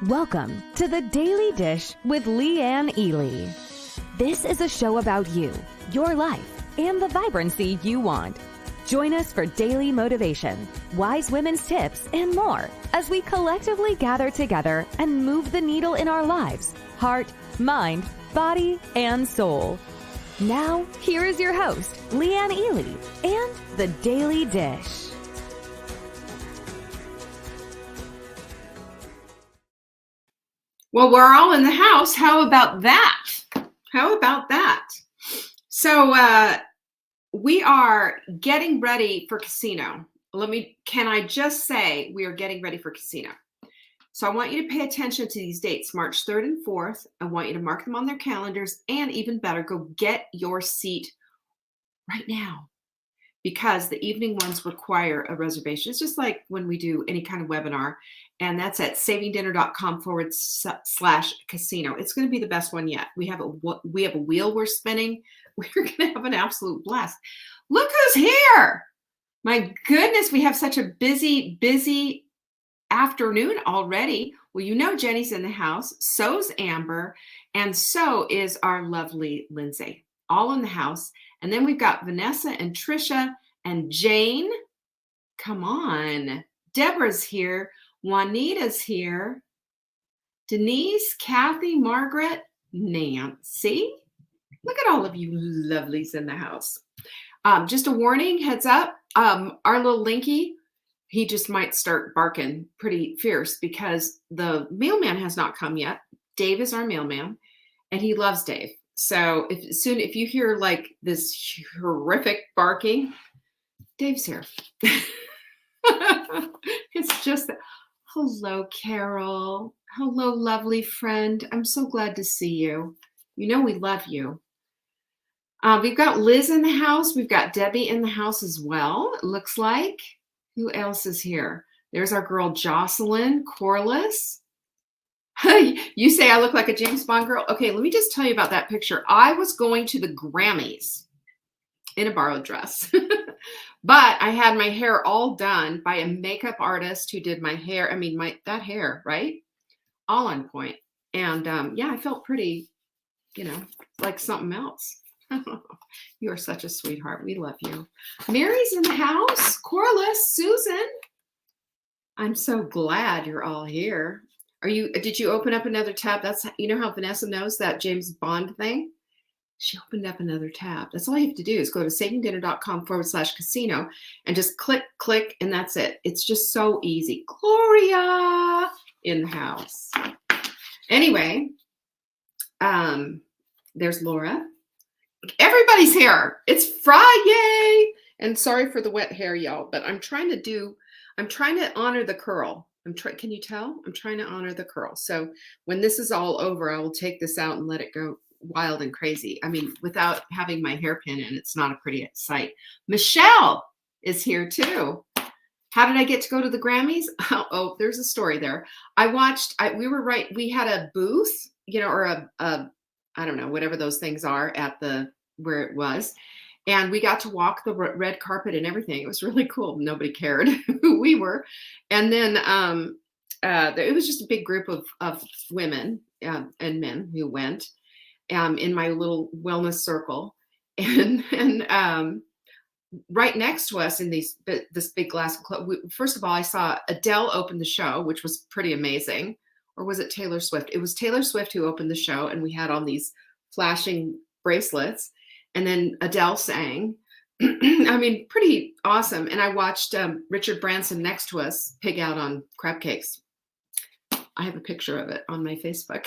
Welcome to the Daily Dish with Leanne Ely. This is a show about you, your life, and the vibrancy you want. Join us for daily motivation, wise women's tips, and more as we collectively gather together and move the needle in our lives, heart, mind, body, and soul. Now, here is your host, Leanne Ely, and the Daily Dish. Well, we're all in the house. How about that? So we are getting ready for casino. Can I just say we are getting ready for casino? So I want you to pay attention to these dates, March 3rd and 4th. I want you to mark them on their calendars, and even better, go get your seat right now, because the evening ones require a reservation. It's just like when we do any kind of webinar, and that's at savingdinner.com/casino. It's going to be the best one yet. We have a wheel we're spinning. We're going to have an absolute blast. Look who's here. My goodness, we have such a busy afternoon already. Well, you know Jenny's in the house. So's Amber, and so is our lovely Lindsay. All in the house. And then we've got Vanessa and Trisha and Jane. Come on. Deborah's here. Juanita's here. Denise, Kathy, Margaret, Nancy. Look at all of you lovelies in the house. Just a warning, heads up. Our little Linky, he just might start barking pretty fierce because the mailman has not come yet. Dave is our mailman, and he loves Dave. So if you hear like this horrific barking, Dave's here. It's just that. Hello, Carol. Hello, lovely friend. I'm so glad to see you. You know we love you. We've got Liz in the house. We've got Debbie in the house as well, it looks like. Who else is here? There's our girl Jocelyn, Corliss. You say I look like a James Bond girl? Okay, let me just tell you about that picture. I was going to the Grammys in a borrowed dress, but I had my hair all done by a makeup artist who did my hair. I mean, that hair, right? All on point. And yeah, I felt pretty, like something else. You are such a sweetheart. We love you. Mary's in the house. Corliss, Susan. I'm so glad you're all here. Did you open up another tab? That's, how Vanessa knows that James Bond thing? She opened up another tab. That's all you have to do is go to savingdinner.com/casino and just click, and that's it. It's just so easy. Gloria in the house. Anyway, there's Laura. Everybody's here. It's FriYAY. And sorry for the wet hair, y'all, but I'm trying to honor the curl. Can you tell? I'm trying to honor the curl. So when this is all over, I will take this out and let it go wild and crazy. I mean, without having my hairpin in, it's not a pretty sight. Michelle is here too. How did I get to go to the Grammys? Oh, there's a story there. We had a booth, or a I don't know, whatever those things are where it was. And we got to walk the red carpet and everything. It was really cool. Nobody cared who we were. And then it was just a big group of women and men who went in my little wellness circle. And right next to us in this big glass club, first of all, I saw Adele open the show, which was pretty amazing. Or was it Taylor Swift? It was Taylor Swift who opened the show, and we had on these flashing bracelets. And then Adele sang. I mean, pretty awesome. And I watched Richard Branson next to us pig out on crab cakes. I have a picture of it on my Facebook.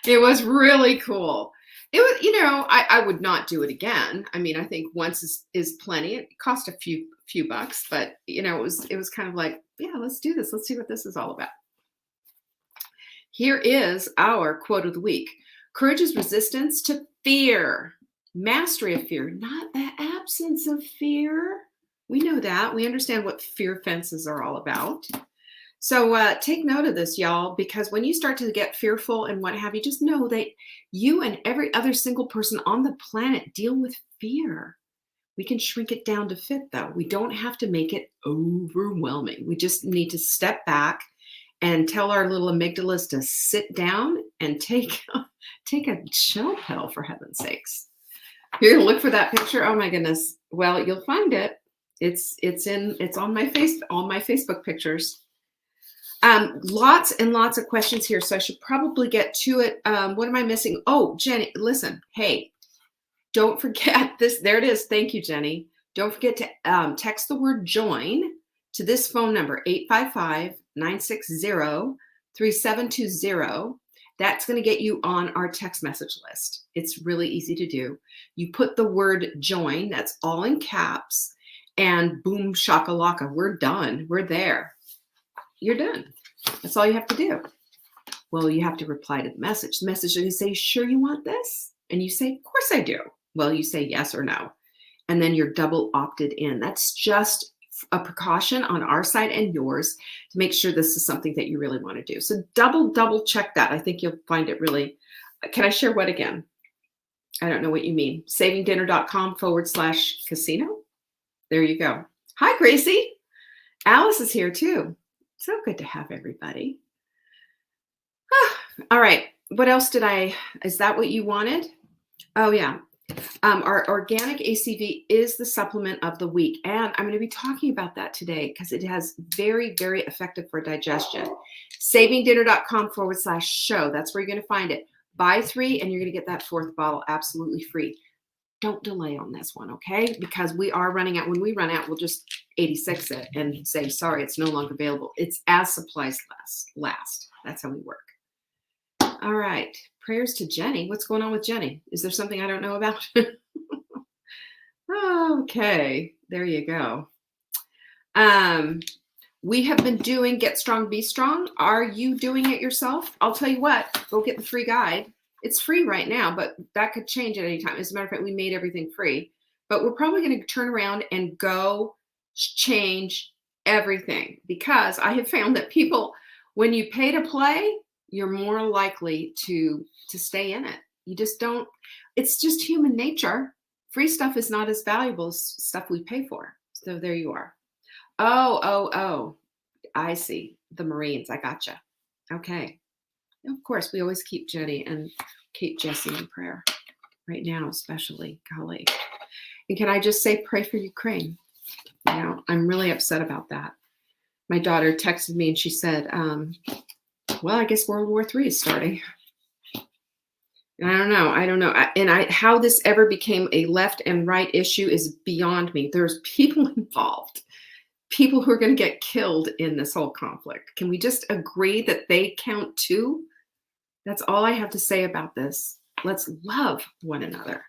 It was really cool. It was, I would not do it again. I mean, I think once is plenty. It cost a few bucks, but it was kind of like, yeah, let's do this. Let's see what this is all about. Here is our quote of the week. Courage is resistance to fear. Mastery of fear, not the absence of fear. We know that. We understand what fear fences are all about. So take note of this, y'all, because when you start to get fearful and what have you, just know that you and every other single person on the planet deal with fear. We can shrink it down to fit, though. We don't have to make it overwhelming. We just need to step back and tell our little amygdalas to sit down and take a chill pill, for heaven's sakes. You're gonna look for that picture. Oh my goodness. Well, you'll find it. It's on my Facebook pictures. Lots and lots of questions here, so I should probably get to it. What am I missing? Oh, Jenny, listen. Hey, don't forget this. There it is. Thank you, Jenny. Don't forget to text the word join to this phone number, 855-960-3720. That's going to get you on our text message list. It's really easy to do. You put the word join, that's all in caps, and boom, shakalaka, we're done. We're there. You're done. That's all you have to do. Well, you have to reply to the message. The message is going to say, sure you want this? And you say, of course I do. Well, you say yes or no. And then you're double opted in. That's just a precaution on our side and yours to make sure this is something that you really want to do. So double check that. I think you'll find it really. Can I share what again? I don't know what you mean. savingdinner.com/casino. There you go. Hi, Gracie. Alice is here too. So good to have everybody. All right. What else is that what you wanted? Oh yeah. Our organic ACV is the supplement of the week. And I'm going to be talking about that today because it has very, very effective for digestion. savingdinner.com/show. That's where you're going to find it. Buy 3 and you're going to get that 4th bottle absolutely free. Don't delay on this one, okay? Because we are running out. When we run out, we'll just 86 it and say, sorry, it's no longer available. It's as supplies last. That's how we work. All right. Prayers to Jenny. What's going on with Jenny? Is there something I don't know about? Okay. There you go. We have been doing Get Strong, Be Strong. Are you doing it yourself? I'll tell you what. Go get the free guide. It's free right now, but that could change at any time. As a matter of fact, we made everything free. But we're probably going to turn around and go change everything because I have found that people, when you pay to play, you're more likely to stay in it. You just don't, it's just human nature. Free stuff is not as valuable as stuff we pay for. So there you are. Oh, I see. The Marines, I gotcha. Okay. Of course, we always keep Jenny and keep Jesse in prayer. Right now, especially, golly. And can I just say, pray for Ukraine? You know, I'm really upset about that. My daughter texted me and she said, well, I guess World War III is starting. And I don't know. How this ever became a left and right issue is beyond me. There's people involved, people who are going to get killed in this whole conflict. Can we just agree that they count too? That's all I have to say about this. Let's love one another.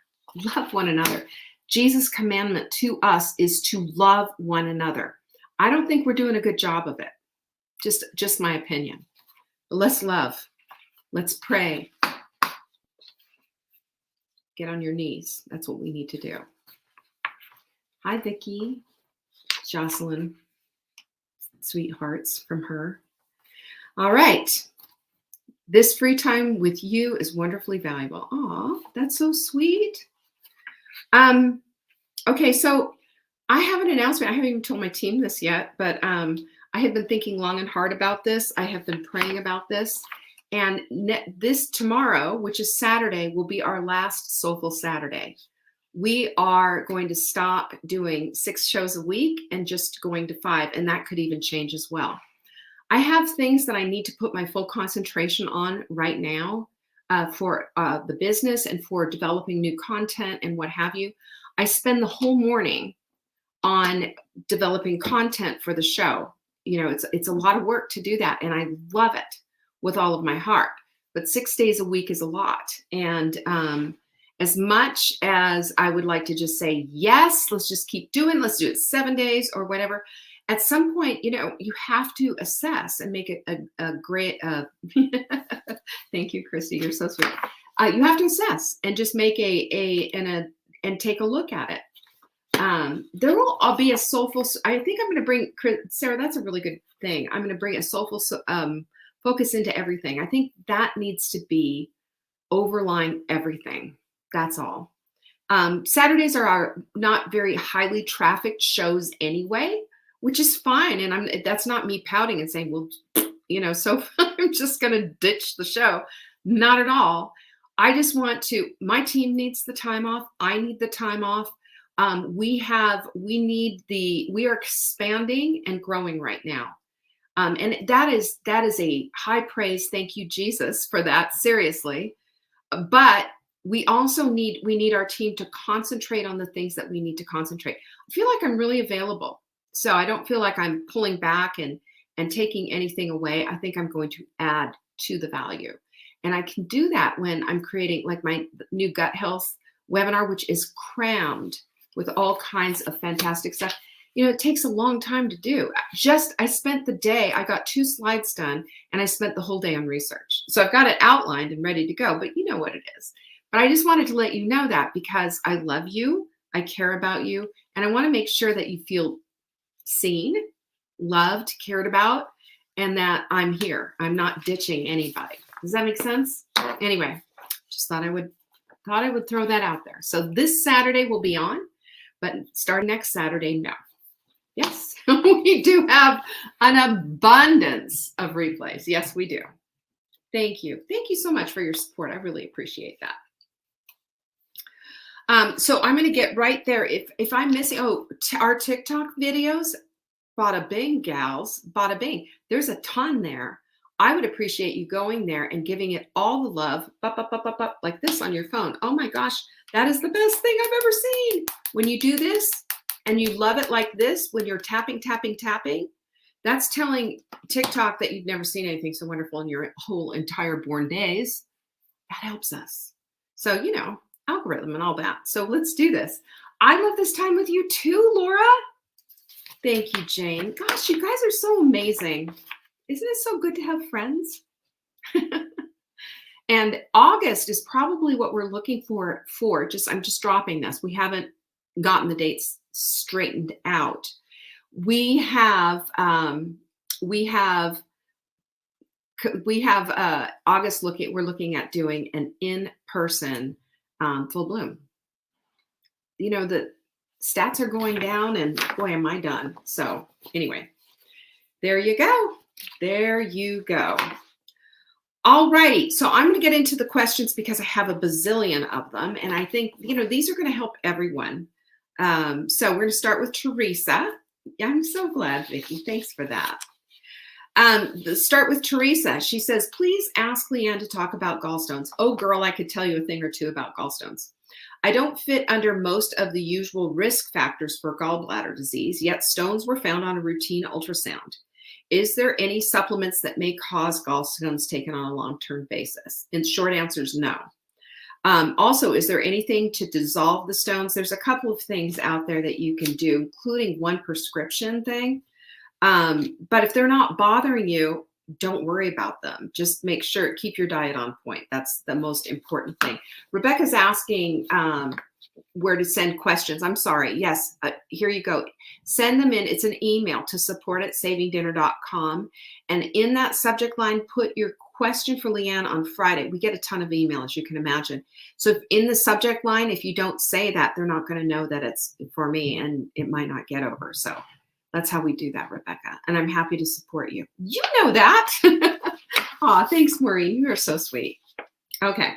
Love one another. Jesus' commandment to us is to love one another. I don't think we're doing a good job of it. Just my opinion. Let's love. Let's pray. Get on your knees. That's what we need to do. Hi, Vicki. Jocelyn. Sweethearts from her. All right. This free time with you is wonderfully valuable. Aw, that's so sweet. Okay, so I have an announcement. I haven't even told my team this yet, but I have been thinking long and hard about this. I have been praying about this. And this tomorrow, which is Saturday, will be our last Soulful Saturday. We are going to stop doing 6 shows a week and just going to 5, and that could even change as well. I have things that I need to put my full concentration on right now for the business and for developing new content and what have you. I spend the whole morning on developing content for the show. You know, it's a lot of work to do that, and I love it with all of my heart. But 6 days a week is a lot. And as much as I would like to just say, yes, let's just keep doing, let's do it 7 days or whatever. At some point, you know, you have to assess and make it a great, thank you, Christy, you're so sweet. You have to assess and just make and take a look at it. There will all be a soulful, I think I'm going to bring, Sarah, that's a really good thing. I'm going to bring a soulful focus into everything. I think that needs to be overlying everything. That's all. Saturdays are our not very highly trafficked shows anyway, which is fine. And that's not me pouting and saying, well, so I'm just going to ditch the show. Not at all. I just want to, my team needs the time off. I need the time off. We are expanding and growing right now. And that is a high praise. Thank you, Jesus, for that. Seriously. But we also need our team to concentrate on the things that we need to concentrate. I feel like I'm really available. So I don't feel like I'm pulling back and taking anything away. I think I'm going to add to the value. And I can do that when I'm creating like my new gut health webinar, which is crammed with all kinds of fantastic stuff. It takes a long time to do. I spent the day, I got 2 slides done, and I spent the whole day on research. So I've got it outlined and ready to go, but you know what it is. But I just wanted to let you know that because I love you, I care about you, and I want to make sure that you feel seen, loved, cared about, and that I'm here. I'm not ditching anybody. Does that make sense? Anyway, just thought I would throw that out there. So this Saturday will be on, but starting next Saturday, no. Yes, we do have an abundance of replays. Yes, we do. Thank you. Thank you so much for your support. I really appreciate that. So I'm going to get right there. If I'm missing, our TikTok videos, bada bing, gals, bada bing. There's a ton there. I would appreciate you going there and giving it all the love, like this on your phone. Oh my gosh, that is the best thing I've ever seen. When you do this and you love it like this, when you're tapping, tapping, tapping, that's telling TikTok that you've never seen anything so wonderful in your whole entire born days. That helps us. So, algorithm and all that. So let's do this. I love this time with you too, Laura. Thank you, Jane. Gosh, you guys are so amazing. Isn't it so good to have friends? And August is probably what we're looking for. I'm just dropping this. We haven't gotten the dates straightened out. We have August we're looking at doing an in-person full bloom. The stats are going down and boy, am I done. So anyway, there you go. There you go. All righty. So I'm going to get into the questions because I have a bazillion of them. And I think, these are going to help everyone. So we're going to start with Teresa. I'm so glad, Vicki. Thanks for that. Start with Teresa. She says, please ask Leanne to talk about gallstones. Oh, girl, I could tell you a thing or two about gallstones. I don't fit under most of the usual risk factors for gallbladder disease, yet stones were found on a routine ultrasound. Is there any supplements that may cause gallstones taken on a long-term basis? And short answer is no. Also, is there anything to dissolve the stones? There's a couple of things out there that you can do, including one prescription thing. But if they're not bothering you, don't worry about them. Just make sure, keep your diet on point. That's the most important thing. Rebecca's asking where to send questions. I'm sorry. Yes, here you go. Send them in. It's an email to support@savingdinner.com. And in that subject line, put your question for Leanne on Friday. We get a ton of emails, as you can imagine. So if in the subject line, if you don't say that, they're not going to know that it's for me and it might not get over. So that's how we do that, Rebecca. And I'm happy to support you. You know that. Aw, thanks, Maureen. You are so sweet. Okay.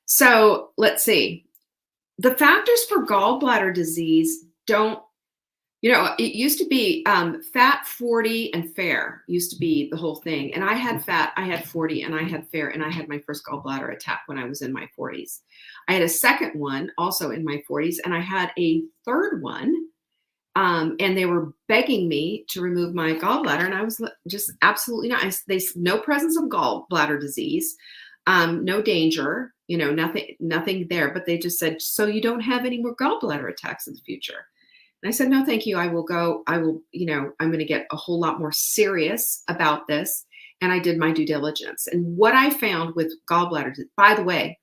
So let's see. The factors for gallbladder disease don't, it used to be fat, 40, and fair used to be the whole thing. And I had fat, I had 40, and I had fair, and I had my first gallbladder attack when I was in my 40s. I had a second one also in my 40s, and I had a third one. And they were begging me to remove my gallbladder. And I was just absolutely not. No presence of gallbladder disease, no danger, nothing there. But they just said, so you don't have any more gallbladder attacks in the future. And I said, no, thank you. I'm going to get a whole lot more serious about this. And I did my due diligence. And what I found with gallbladder, by the way,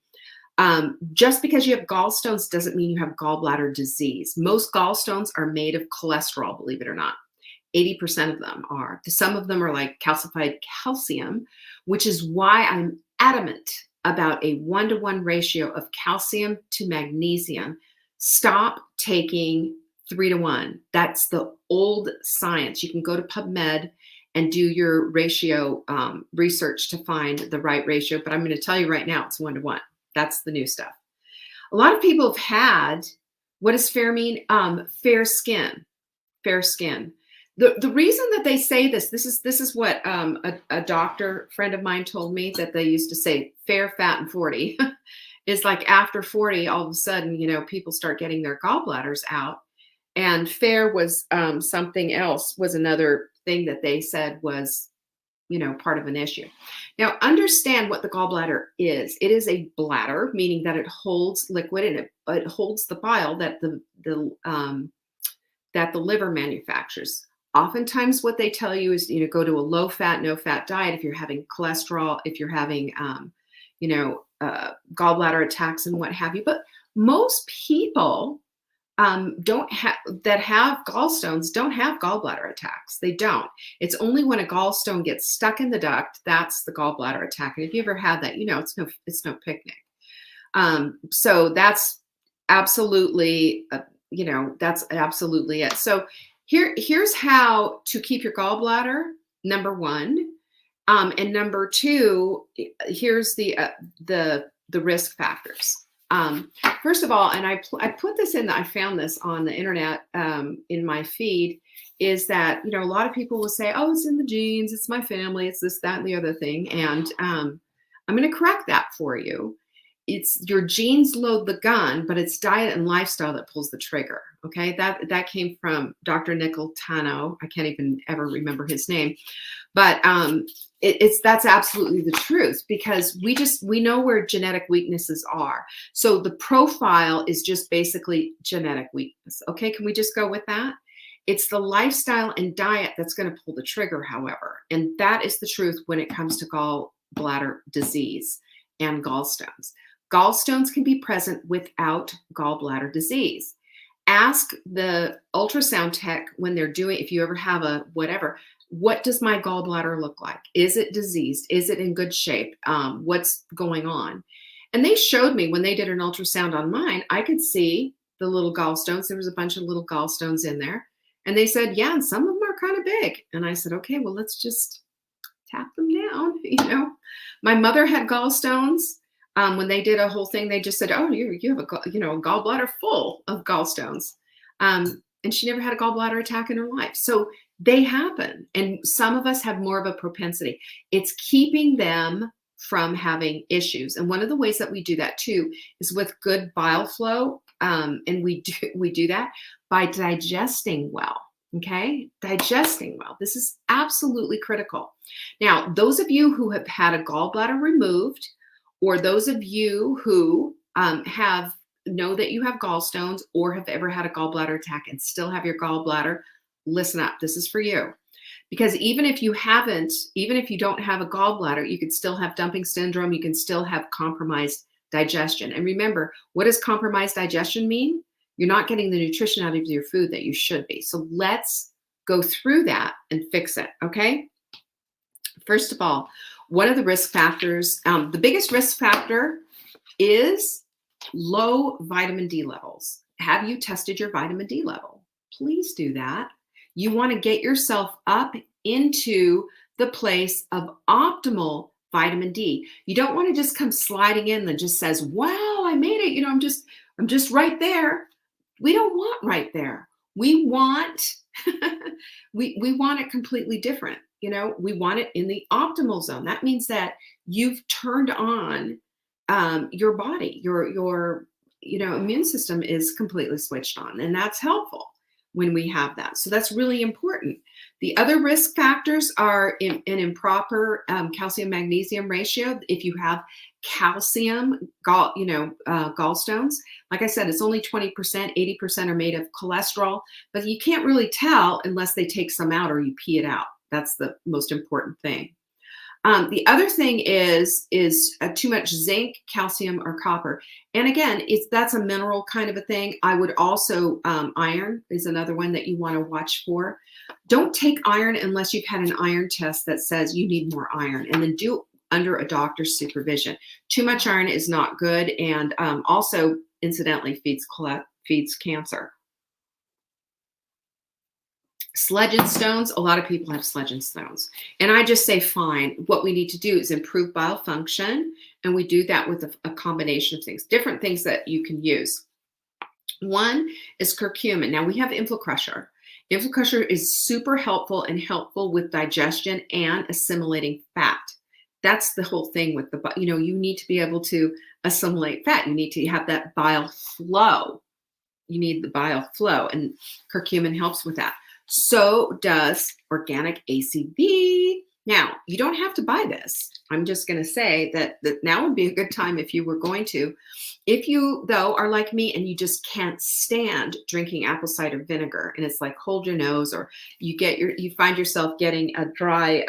just because you have gallstones doesn't mean you have gallbladder disease. Most gallstones are made of cholesterol, believe it or not. 80% of them are. Some of them are like calcified calcium, which is why I'm adamant about a 1-to-1 ratio of calcium to magnesium. Stop taking 3-to-1. That's the old science. You can go to PubMed and do your ratio research to find the right ratio. But I'm going to tell you right now, it's 1-to-1. That's the new stuff. A lot of people have had, what does fair mean? Fair skin. Fair skin. The reason that they say this is what a doctor friend of mine told me, that they used to say fair, fat, and 40. Is like after 40, all of a sudden, people start getting their gallbladders out. And fair was something else, was another thing that they said was, part of an issue. Now, understand what the gallbladder is. It is a bladder, meaning that it holds liquid, and it holds the bile that that the liver manufactures. Oftentimes what they tell you is, go to a low fat, no fat diet if you're having cholesterol, if you're having, gallbladder attacks and what have you. But most people that have gallstones don't have gallbladder attacks. They don't. It's only when a gallstone gets stuck in the duct, that's the gallbladder attack. And if you ever had that, it's no picnic. So that's absolutely, that's absolutely it. So here's how to keep your gallbladder, number one. And number two, here's the risk factors. First of all, and I put this in, I found this on the internet in my feed, is that, a lot of people will say, oh, it's in the genes, it's my family, it's this, that, and the other thing. And I'm going to correct that for you. It's your genes load the gun, but it's diet and lifestyle that pulls the trigger. Okay. That came from Dr. Nicotano. I can't even ever remember his name, but that's absolutely the truth, because we know where genetic weaknesses are. So the profile is just basically genetic weakness. Okay. Can we just go with that? It's the lifestyle and diet that's going to pull the trigger, however, and that is the truth when it comes to gallbladder disease and gallstones. Gallstones can be present without gallbladder disease. Ask the ultrasound tech when they're doing, if you ever have a whatever, what does my gallbladder look like? Is it diseased? Is it in good shape? What's going on? And they showed me when they did an ultrasound on mine, I could see the little gallstones. There was a bunch of little gallstones in there. And they said, yeah, and some of them are kind of big. And I said, okay, well, let's just tap them down. My mother had gallstones. When they did a whole thing, they just said, oh, you have a gallbladder full of gallstones. And she never had a gallbladder attack in her life. So they happen. And some of us have more of a propensity. It's keeping them from having issues. And one of the ways that we do that too is with good bile flow. And we do that by digesting well. Okay. Digesting well. This is absolutely critical. Now, those of you who have had a gallbladder removed, or those of you who know that you have gallstones or have ever had a gallbladder attack and still have your gallbladder, listen up. This is for you. Because even if you don't have a gallbladder, you could still have dumping syndrome. You can still have compromised digestion. And remember, what does compromised digestion mean? You're not getting the nutrition out of your food that you should be. So let's go through that and fix it. Okay. First of all, one of the risk factors, the biggest risk factor is low vitamin D levels. Have you tested your vitamin D level? Please do that. You want to get yourself up into the place of optimal vitamin D. You don't want to just come sliding in that just says, wow, I made it. I'm just right there. We don't want right there. We want, we want it completely different. We want it in the optimal zone. That means that you've turned on your body, your immune system is completely switched on, and that's helpful when we have that. So that's really important. The other risk factors are an improper calcium magnesium ratio. If you have calcium, gallstones, like I said, it's only 20%, 80% are made of cholesterol, but you can't really tell unless they take some out or you pee it out. That's the most important thing. The other thing is too much zinc, calcium, or copper. And again, that's a mineral kind of a thing. I would also, iron is another one that you want to watch for. Don't take iron unless you've had an iron test that says you need more iron, and then do under a doctor's supervision. Too much iron is not good, and also incidentally feeds cancer. Sledge and stones, a lot of people have sledge and stones. And I just say, fine. What we need to do is improve bile function. And we do that with a combination of things, different things that you can use. One is curcumin. Now we have InflaCrusher. InflaCrusher is super helpful with digestion and assimilating fat. That's the whole thing with you need to be able to assimilate fat. You need to have that bile flow. You need the bile flow, and curcumin helps with that. So does organic ACV. Now, you don't have to buy this. I'm just going to say that now would be a good time if you were going to. If you, though, are like me and you just can't stand drinking apple cider vinegar, and it's like hold your nose, or you find yourself getting a dry,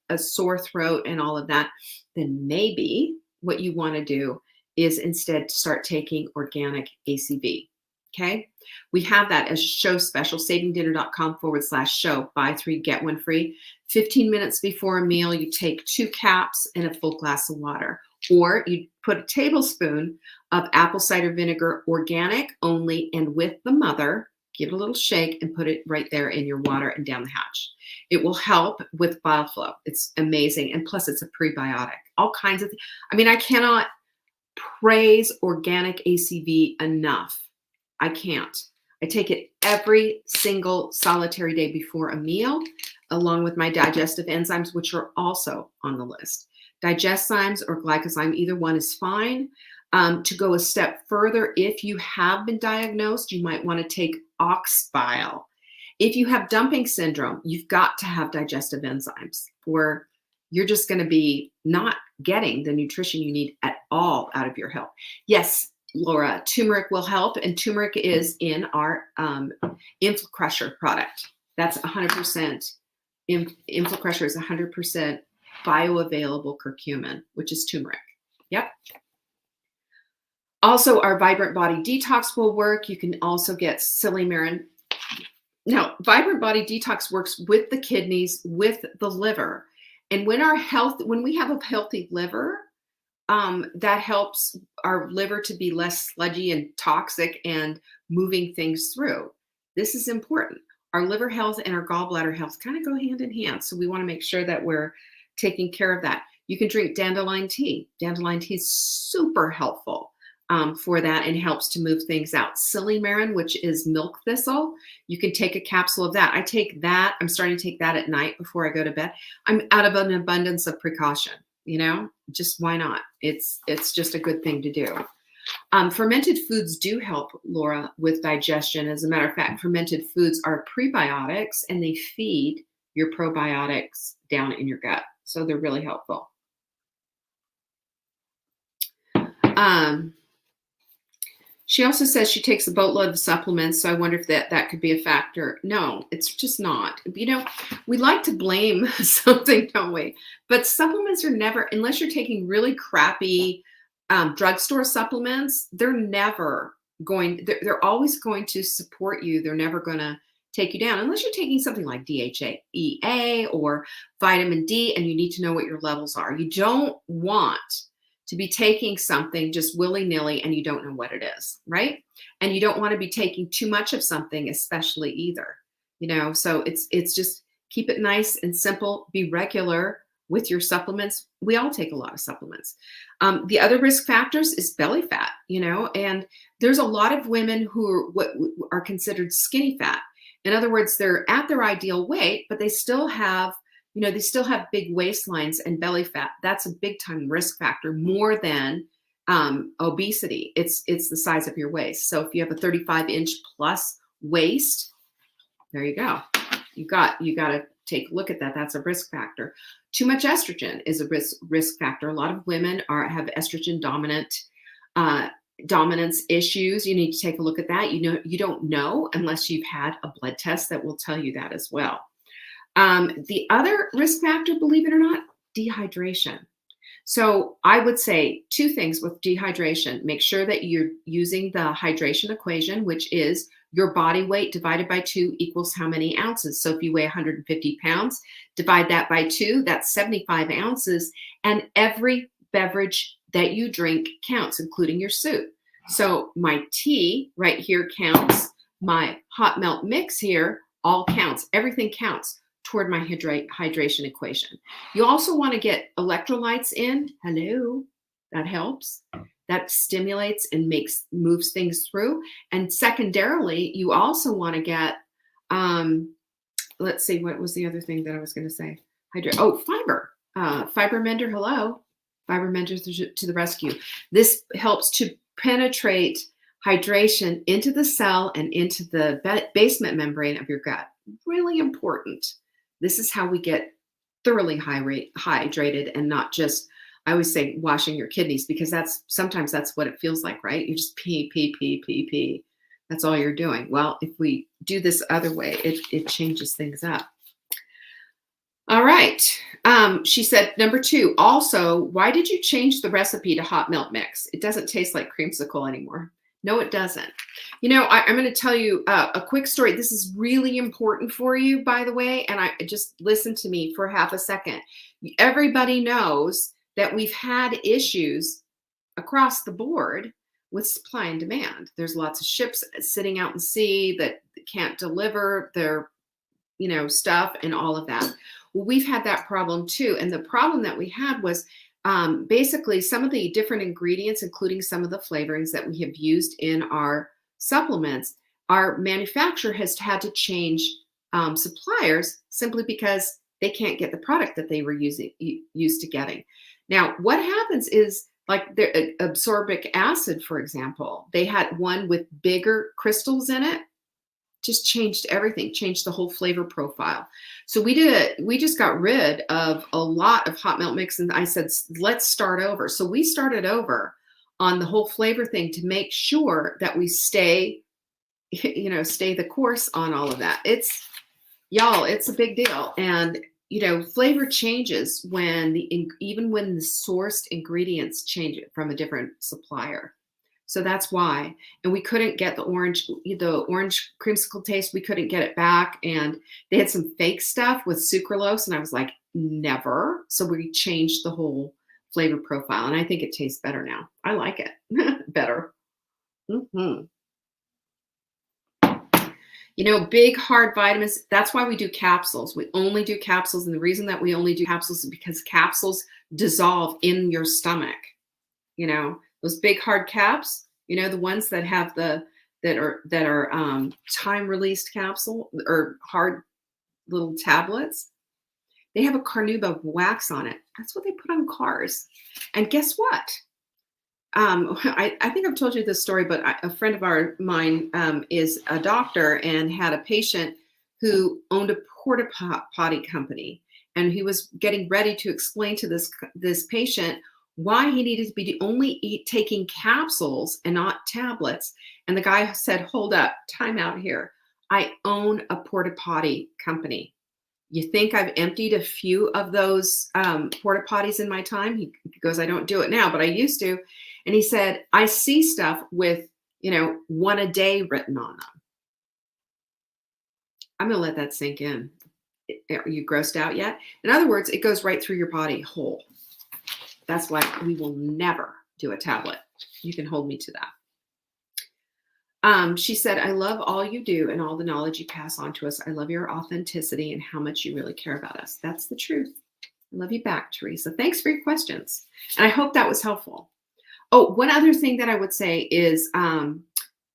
a sore throat and all of that, then maybe what you want to do is instead start taking organic ACV. Okay. We have that as show special, savingdinner.com/show. Buy 3, get 1 free. 15 minutes before a meal, you take 2 caps and a full glass of water. Or you put a tablespoon of apple cider vinegar, organic only, and with the mother, give it a little shake and put it right there in your water and down the hatch. It will help with bile flow. It's amazing. And plus it's a prebiotic. All kinds of things. I mean, I cannot praise organic ACV enough. I can't. I take it every single solitary day before a meal, along with my digestive enzymes, which are also on the list. Digeszymes or glycozyme, either one is fine. To go a step further, if you have been diagnosed, you might want to take ox bile. If you have dumping syndrome, you've got to have digestive enzymes, or you're just going to be not getting the nutrition you need at all out of your health. Yes, Laura, turmeric will help, and turmeric is in our InflaCrusher product. That's 100%. InflaCrusher is 100% bioavailable curcumin, which is turmeric. Yep. Also, our Vibrant Body Detox will work. You can also get silymarin. Now, Vibrant Body Detox works with the kidneys, with the liver. And when we have a healthy liver, that helps our liver to be less sludgy and toxic and moving things through. This is important. Our liver health and our gallbladder health kind of go hand in hand. So we want to make sure that we're taking care of that. You can drink dandelion tea. Dandelion tea is super helpful for that and helps to move things out. Silymarin, which is milk thistle, you can take a capsule of that. I take that. I'm starting to take that at night before I go to bed. I'm out of an abundance of precaution. Just why not? It's just a good thing to do. Fermented foods do help, Laura, with digestion. As a matter of fact, fermented foods are prebiotics and they feed your probiotics down in your gut. So they're really helpful. She also says she takes a boatload of supplements. So I wonder if that could be a factor. No, it's just not. We like to blame something, don't we? But supplements are never, unless you're taking really crappy drugstore supplements, they're always going to support you. They're never going to take you down unless you're taking something like DHEA or vitamin D, and you need to know what your levels are. You don't want to be taking something just willy-nilly and you don't know what it is, right? And you don't want to be taking too much of something, especially either. So it's just keep it nice and simple. Be regular with your supplements. We all take a lot of supplements. The other risk factors is belly fat, and there's a lot of women who are considered skinny fat. In other words, they're at their ideal weight, but they still have big waistlines and belly fat. That's a big time risk factor, more than obesity. It's the size of your waist. So if you have a 35-inch plus waist, there you go. You got to take a look at that. That's a risk factor. Too much estrogen is a risk factor. A lot of women have estrogen dominance issues. You need to take a look at that. You don't know unless you've had a blood test that will tell you that as well. The other risk factor, believe it or not, dehydration. So I would say 2 things with dehydration. Make sure that you're using the hydration equation, which is your body weight divided by 2 equals how many ounces. So if you weigh 150 pounds, divide that by 2, that's 75 ounces. And every beverage that you drink counts, including your soup. So my tea right here counts. My hot melt mix here all counts. Everything counts toward my hydration equation. You also want to get electrolytes in. Hello, that helps. That stimulates and moves things through. And secondarily, you also want to get, let's see, what was the other thing that I was going to say? Fiber. Fiber mender, hello. Fiber mender to the rescue. This helps to penetrate hydration into the cell and into the basement membrane of your gut. Really important. This is how we get thoroughly hydrated and not just, I always say, washing your kidneys, because sometimes that's what it feels like, right? You just pee, pee, pee, pee, pee. That's all you're doing. Well, if we do this other way, it changes things up. All right. She said, number 2, also, why did you change the recipe to hot milk mix? It doesn't taste like creamsicle anymore. No, it doesn't. You know, I'm going to tell you a quick story. This is really important for you, by the way, and just listen to me for half a second. Everybody knows that we've had issues across the board with supply and demand. There's lots of ships sitting out in sea that can't deliver their, stuff and all of that. Well, we've had that problem too. And the problem that we had was basically some of the different ingredients, including some of the flavorings that we have used in our supplements, our manufacturer has had to change suppliers simply because they can't get the product that they were used to getting. Now, what happens is, like the absorbic acid, for example, they had one with bigger crystals in it, just changed everything, changed the whole flavor profile. So we just got rid of a lot of hot milk mix, and I said, let's start over. So we started over on the whole flavor thing to make sure that we stay the course on all of that. It's a big deal. And flavor changes even when the sourced ingredients change it from a different supplier. So that's why. And we couldn't get the orange creamsicle taste. We couldn't get it back. And they had some fake stuff with sucralose. And I was like, never. So we changed the whole flavor profile. And I think it tastes better now. I like it better. Mm-hmm. Big hard vitamins, that's why we do capsules. We only do capsules. And the reason that we only do capsules is because capsules dissolve in your stomach. Those big hard caps, the ones that have that are time released capsule or hard little tablets, they have a carnauba wax on it. That's what they put on cars. And guess what? I think I've told you this story, but a friend of mine is a doctor and had a patient who owned a porta potty company, and he was getting ready to explain to this patient why he needed to be only taking capsules and not tablets. And the guy said, "Hold up, time out here. I own a porta potty company. You think I've emptied a few of those porta potties in my time?" He goes, "I don't do it now, but I used to." And he said, "I see stuff with, 1 a day written on them." I'm going to let that sink in. Are you grossed out yet? In other words, it goes right through your body whole. That's why we will never do a tablet. You can hold me to that. She said, "I love all you do and all the knowledge you pass on to us. I love your authenticity and how much you really care about us." That's the truth. I love you back, Teresa. Thanks for your questions. And I hope that was helpful. Oh, one other thing that I would say is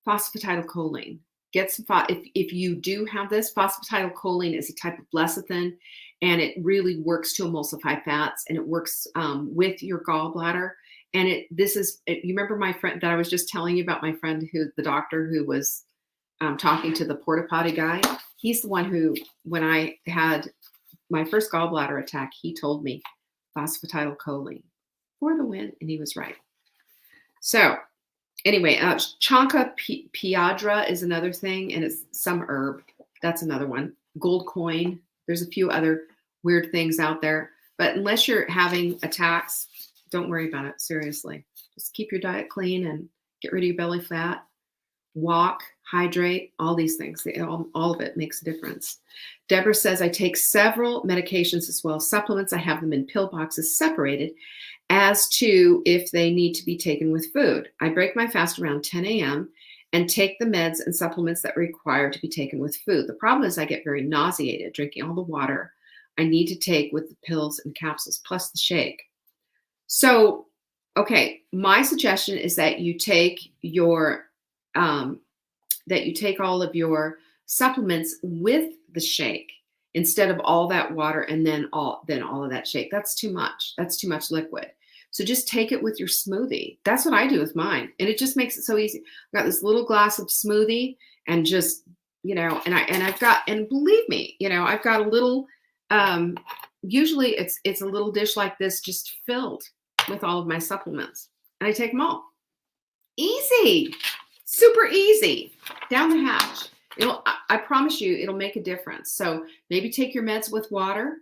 phosphatidylcholine. If you do have this, phosphatidylcholine is a type of lecithin, and it really works to emulsify fats, and it works with your gallbladder. And you remember my friend that I was just telling you about, my friend the doctor who was talking to the porta potty guy? He's the one who, when I had my first gallbladder attack, he told me phosphatidylcholine for the win, and he was right. So anyway, Chanca piedra is another thing, and it's some herb. That's another one. Gold coin. There's a few other weird things out there. But unless you're having attacks, don't worry about it. Seriously. Just keep your diet clean and get rid of your belly fat. Walk, hydrate, all these things. All of it makes a difference. Deborah says, "I take several medications as well as supplements. I have them in pill boxes separated as to if they need to be taken with food. I break my fast around 10 a.m. and take the meds and supplements that require to be taken with food. The problem is I get very nauseated drinking all the water I need to take with the pills and capsules, plus the shake. So, okay, my suggestion is that you take all of your supplements with the shake instead of all that water and then all of that shake. That's too much. That's too much liquid. So just take it with your smoothie. That's what I do with mine. And it just makes it so easy. I've got this little glass of smoothie and just, and believe me, I've got a little, usually it's a little dish like this just filled with all of my supplements. And I take them all. Easy. Super easy. Down the hatch. I promise you, it'll make a difference. So maybe take your meds with water.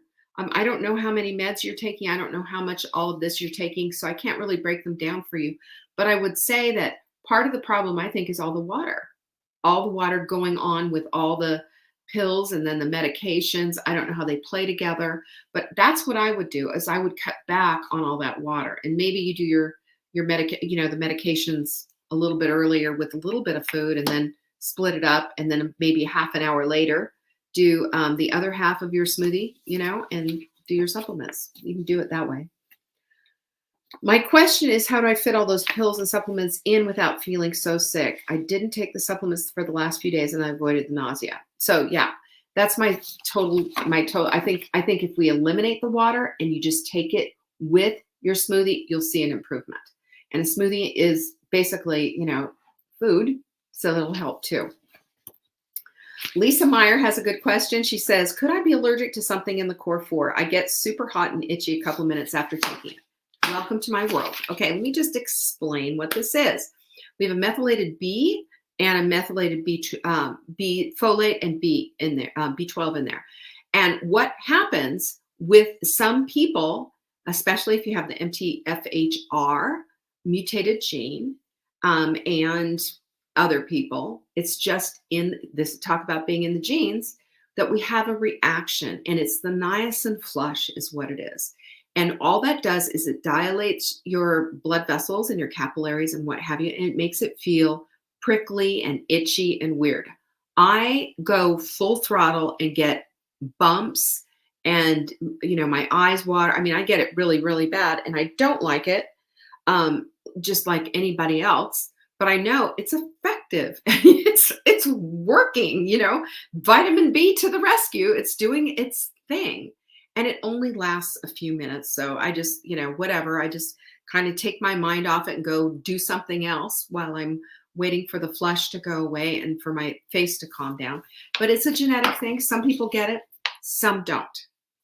I don't know how many meds you're taking. I don't know how much all of this you're taking, so I can't really break them down for you. But I would say that part of the problem, I think, is all the water going on with all the pills and then the medications. I don't know how they play together, but that's what I would do, is I would cut back on all that water. And maybe you do the medications a little bit earlier with a little bit of food and then split it up. And then maybe half an hour later, do the other half of your smoothie, and do your supplements. You can do it that way. My question is, how do I fit all those pills and supplements in without feeling so sick? I didn't take the supplements for the last few days and I avoided the nausea. So yeah, that's my total. I think if we eliminate the water and you just take it with your smoothie, you'll see an improvement. And a smoothie is basically, food, so it'll help too. Lisa Meyer has a good question. She says, could I be allergic to something in the core 4? I get super hot and itchy a couple of minutes after taking it. Welcome to my world. Okay, let me just explain what this is. We have a methylated B and a methylated B folate and B in there, B12 in there. And what happens with some people, especially if you have the MTFHR mutated gene, and other people, it's just in this, talk about being in the genes, that we have a reaction, and it's the niacin flush is what it is. And all that does is it dilates your blood vessels and your capillaries and what have you, and it makes it feel prickly and itchy and weird. I go full throttle and get bumps and, my eyes water. I mean, I get it really, really bad, and I don't like it, just like anybody else. But I know it's effective. It's working, vitamin B to the rescue. It's doing its thing. And it only lasts a few minutes. So I just, whatever. I just kind of take my mind off it and go do something else while I'm waiting for the flush to go away and for my face to calm down. But it's a genetic thing. Some people get it, some don't.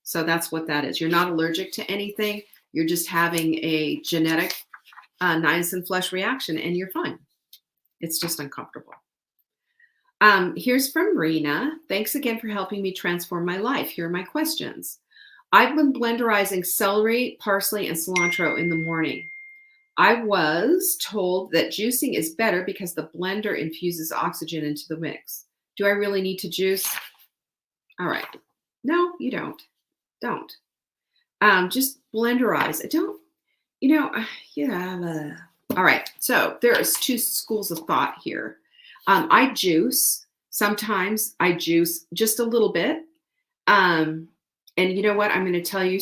So that's what that is. You're not allergic to anything. You're just having a genetic niacin flush reaction, and you're fine. It's just uncomfortable. Here's from Rena. Thanks again for helping me transform my life. Here are my questions. I've been blenderizing celery, parsley, and cilantro in the morning. I was told that juicing is better because the blender infuses oxygen into the mix. Do I really need to juice? All right. No, you don't. Don't. Just blenderize. Don't. All right. So there's two schools of thought here. I juice. Sometimes I juice just a little bit. And you know what? I'm going to tell you.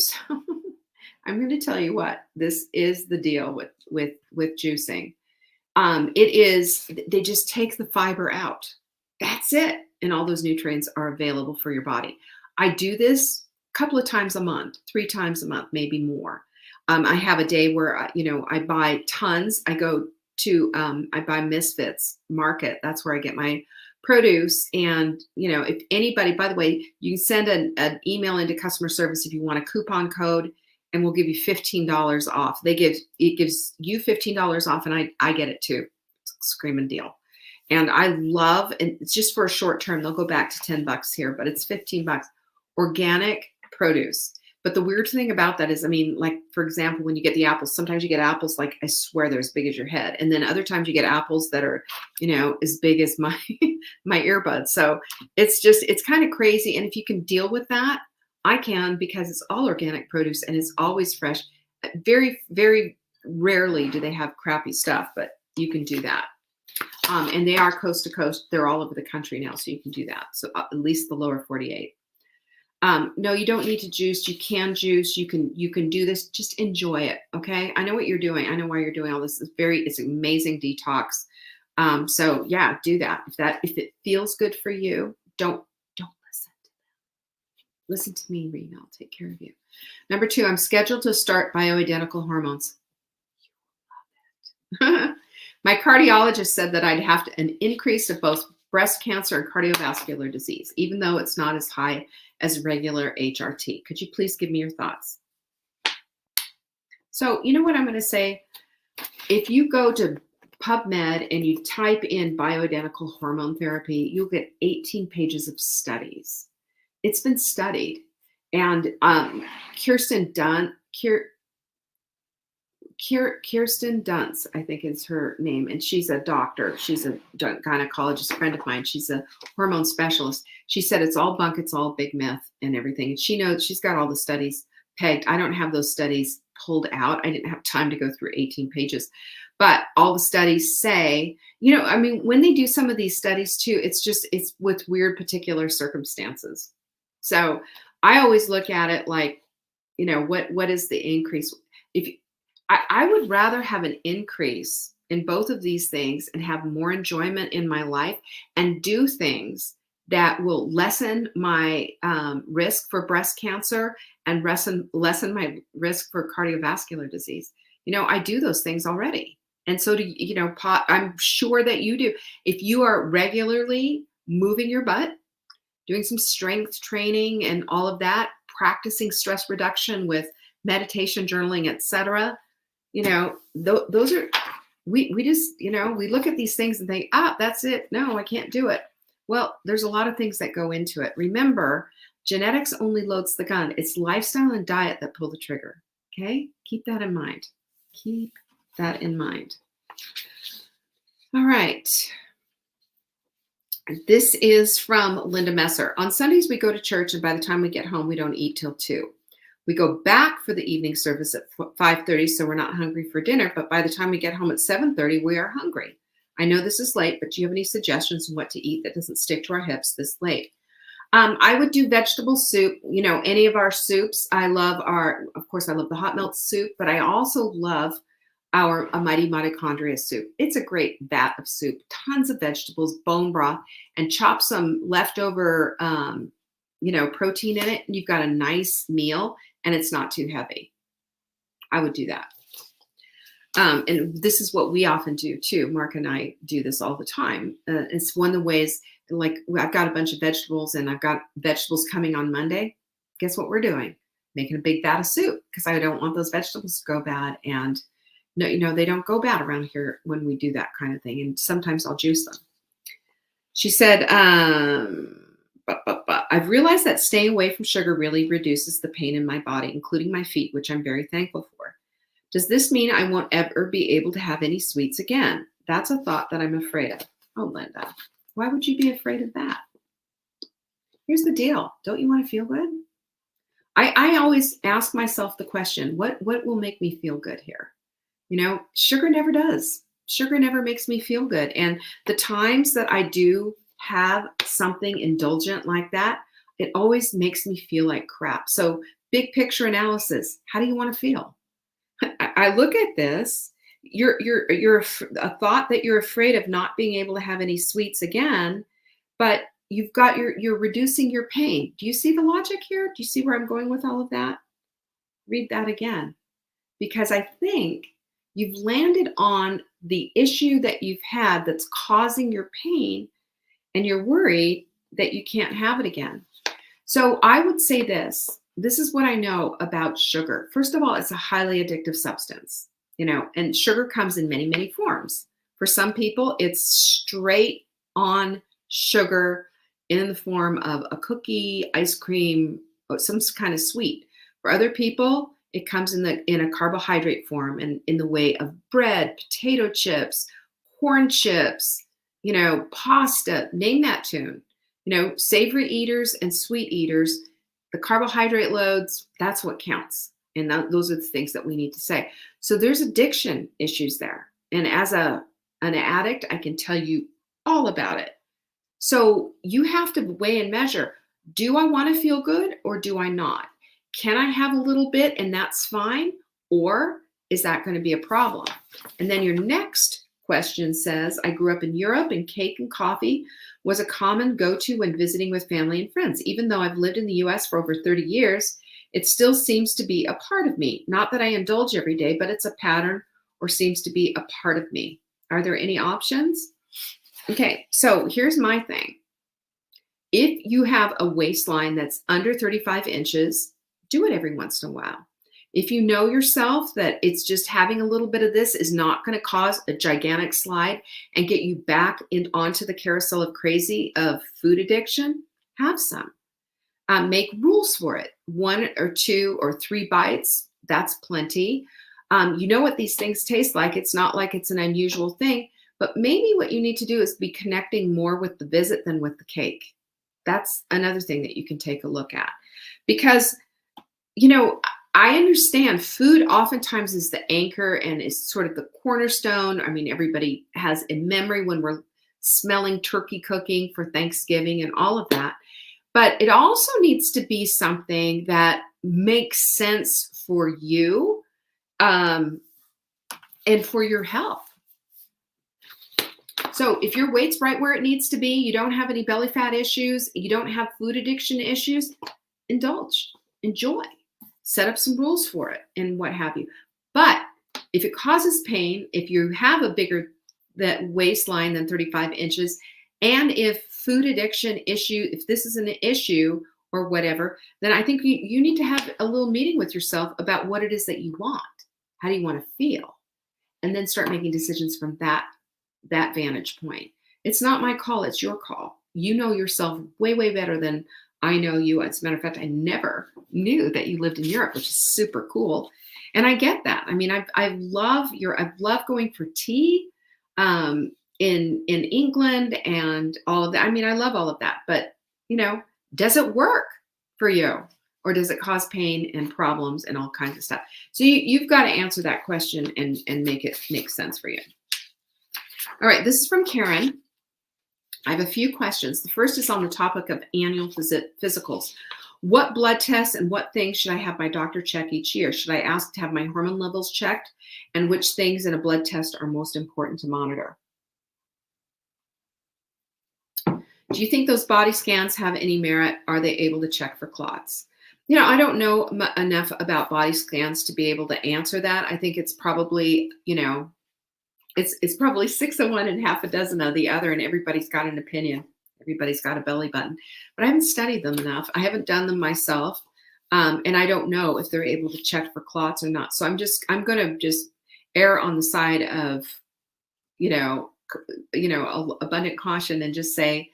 I'm going to tell you what. This is the deal with juicing. It is. They just take the fiber out. That's it. And all those nutrients are available for your body. I do this a couple of times a month, 3 times a month, maybe more. I have a day where, I buy tons. I go to, I buy Misfits Market. That's where I get my produce. And, if anybody, by the way, you can send an email into customer service if you want a coupon code, and we'll give you $15 off. It gives you $15 off, and I get it too. It's a screaming deal. And I love, and it's just for a short term. They'll go back to $10 here, but it's $15. Organic produce. But the weird thing about that is, like, for example, when you get the apples, sometimes you get apples, like, I swear they're as big as your head. And then other times you get apples that are, as big as my earbuds. So it's kind of crazy. And if you can deal with that, I can, because it's all organic produce and it's always fresh. Very, very rarely do they have crappy stuff, but you can do that. And they are coast to coast. They're all over the country now, so you can do that. So at least the lower 48. No, you don't need to juice. You can juice. You can do this. Just enjoy it. Okay. I know what you're doing. I know why you're doing all this. It's amazing detox. So yeah, do that. If it feels good for you, don't listen to them. Listen to me, Rena. I'll take care of you. Number 2, I'm scheduled to start bioidentical hormones. My cardiologist said that I'd have an increase of both breast cancer and cardiovascular disease, even though it's not as high as regular HRT. Could you please give me your thoughts? So you know what I'm going to say? If you go to PubMed and you type in bioidentical hormone therapy, you'll get 18 pages of studies. It's been studied. And Kirsten Dunst, I think is her name, and she's a doctor. She's a gynecologist friend of mine. She's a hormone specialist. She said it's all bunk, it's all big myth and everything. And she knows, she's got all the studies pegged. I don't have those studies pulled out. I didn't have time to go through 18 pages. But all the studies say, I mean, when they do some of these studies too, it's with weird particular circumstances. So I always look at it like, what is the increase? I would rather have an increase in both of these things and have more enjoyment in my life and do things that will lessen my risk for breast cancer and lessen my risk for cardiovascular disease. I do those things already. And so I'm sure that you do. If you are regularly moving your butt, doing some strength training and all of that, practicing stress reduction with meditation, journaling, etc., those are, we just, we look at these things and think, that's it. No, I can't do it. Well, there's a lot of things that go into it. Remember, genetics only loads the gun. It's lifestyle and diet that pull the trigger. Okay. Keep that in mind. Keep that in mind. All right. This is from Linda Messer. On Sundays, we go to church, and by the time we get home, we don't eat till 2. We go back for the evening service at 5:30, so we're not hungry for dinner. But by the time we get home at 7:30, we are hungry. I know this is late, but do you have any suggestions on what to eat that doesn't stick to our hips this late? I would do vegetable soup. Any of our soups. Of course, I love the hot melt soup, but I also love our Mighty Mitochondria soup. It's a great vat of soup, tons of vegetables, bone broth, and chop some leftover, protein in it. And you've got a nice meal, and it's not too heavy. I would do that. And this is what we often do too. Mark and I do this all the time. It's one of the ways, like I've got a bunch of vegetables and I've got vegetables coming on Monday. Guess what we're doing? Making a big vat of soup because I don't want those vegetables to go bad. And no, they don't go bad around here when we do that kind of thing. And sometimes I'll juice them. She said, I've realized that staying away from sugar really reduces the pain in my body, including my feet, which I'm very thankful for. Does this mean I won't ever be able to have any sweets again? That's a thought that I'm afraid of. Oh, Linda, why would you be afraid of that? Here's the deal. Don't you want to feel good? I always ask myself the question, what will make me feel good here? Sugar never does. Sugar never makes me feel good. And the times that I do have something indulgent like that, it always makes me feel like crap. So big picture analysis, how do you want to feel? I look at this, you're a thought that you're afraid of not being able to have any sweets again, but you're reducing your pain. Do you see the logic here? Do you see where I'm going with all of that? Read that again, because I think you've landed on the issue that you've had that's causing your pain, and you're worried that you can't have it again. So I would say this is what I know about sugar. First of all, it's a highly addictive substance, and sugar comes in many, many forms. For some people, it's straight on sugar in the form of a cookie, ice cream, or some kind of sweet. For other people, it comes in a carbohydrate form and in the way of bread, potato chips, corn chips, pasta, name that tune. Savory eaters and sweet eaters, the carbohydrate loads, that's what counts. And those are the things that we need to say. So there's addiction issues there. And as a an addict, I can tell you all about it. So you have to weigh and measure. Do I want to feel good or do I not? Can I have a little bit and that's fine? Or is that going to be a problem? And then your next question says, I grew up in Europe and cake and coffee was a common go-to when visiting with family and friends. Even though I've lived in the US for over 30 years, it still seems to be a part of me. Not that I indulge every day, but it's a pattern or seems to be a part of me. Are there any options? Okay, so here's my thing. If you have a waistline that's under 35 inches, do it every once in a while. If you know yourself that it's just having a little bit of this is not going to cause a gigantic slide and get you back onto the carousel of crazy of food addiction, have some. Make rules for it. 1 or 2 or 3 bites, that's plenty. You know what these things taste like. It's not like it's an unusual thing, but maybe what you need to do is be connecting more with the visit than with the cake. That's another thing that you can take a look at. Because, you know, I understand food oftentimes is the anchor and is sort of the cornerstone. I mean, everybody has in memory when we're smelling turkey cooking for Thanksgiving and all of that. But it also needs to be something that makes sense for you and for your health. So if your weight's right where it needs to be, you don't have any belly fat issues, you don't have food addiction issues, indulge, enjoy, set up some rules for it and what have you. But if it causes pain, if you have a bigger that waistline than 35 inches, and if food addiction issue, if this is an issue or whatever, then I think you need to have a little meeting with yourself about what it is that you want. How do you want to feel? And then start making decisions from that vantage point. It's not my call, it's your call. You know yourself way, way better than I know you. As a matter of fact, I never knew that you lived in Europe, which is super cool. And I get that. I mean, I love going for tea in England and all of that. I mean, I love all of that, but you know, does it work for you? Or does it cause pain and problems and all kinds of stuff? So you've got to answer that question and make it make sense for you. All right, this is from Karen. I have a few questions. The first is on the topic of annual physicals. What blood tests and what things should I have my doctor check each year? Should I ask to have my hormone levels checked? And which things in a blood test are most important to monitor? Do you think those body scans have any merit? Are they able to check for clots? You know, I don't know enough about body scans to be able to answer that. I think it's probably, you know, it's probably 6 of one and half a dozen of the other, and everybody's got an opinion. Everybody's got a belly button, but I haven't studied them enough. I haven't done them myself, and I don't know if they're able to check for clots or not. So I'm going to just err on the side of, abundant caution and just say,